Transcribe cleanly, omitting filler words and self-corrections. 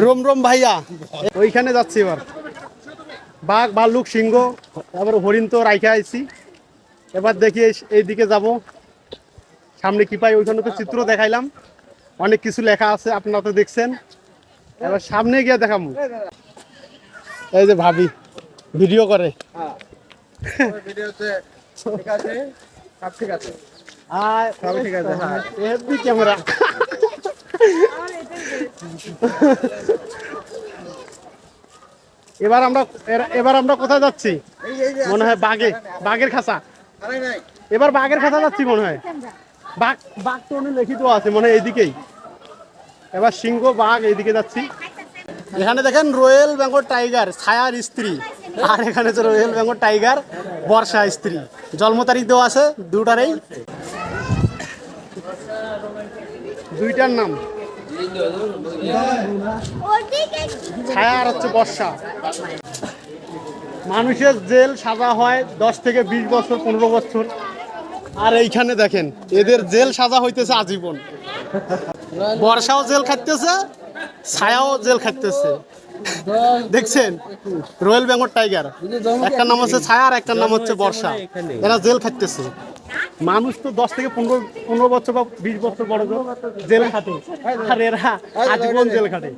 Rome Rome ভাইয়া, ওইখানে যাচ্ছি এবার। বাঘ, ভাল্লুক, সিংহ, তারপরে হরিণ তো রাইখা আইছি। এবার দেখি এইদিকে যাব, সামনে কি পাই। ওইখানে তো চিত্র দেখাইলাম, অনেক কিছু লেখা আছে, আপনারা তো দেখছেন। এবার সামনে গিয়ে দেখাবো। এই যে ভাবি ভিডিও করে, ক্যামেরা। এবার আমরা কোথায় যাচ্ছি মনে হয়? বাঘের খাঁচা। এবার বাঘের খাঁচা যাচ্ছি মনে হয়। বাঘ বাঘ তো অনেক লিখিত আছে মনে হয় এইদিকেই। এবার সিংহ, বাঘ, এইদিকে যাচ্ছি। এখানে দেখেন রয়্যাল বেঙ্গল টাইগার ছায়ার স্ত্রী, আর এখানে যে রয়্যাল বেঙ্গল টাইগার বর্ষা স্ত্রী। জন্ম তারিখ দেওয়া আছে দুটারই, দুইটার নাম ছায়া আর হচ্ছে বর্ষা। মানুষের জেল সাজা হয় 10 থেকে 20 বছর, 15 বছর। আর এইখানে দেখেন এদের জেল সাজা হইতেছে আজীবন। বর্ষাও জেল খাটতেছে, ছায়াও জেল খাটতেছে। দেখছেন রয়্যাল বেঙ্গল টাইগার, একটার নাম হচ্ছে ছায়া আর একটার নাম হচ্ছে বর্ষা। এরা জেল খাটতেছে। মানুষ তো 10 থেকে 15 বছর বা 20 বছর বড় জেল খাটে, আর এরা আজীবন জেল খাটে।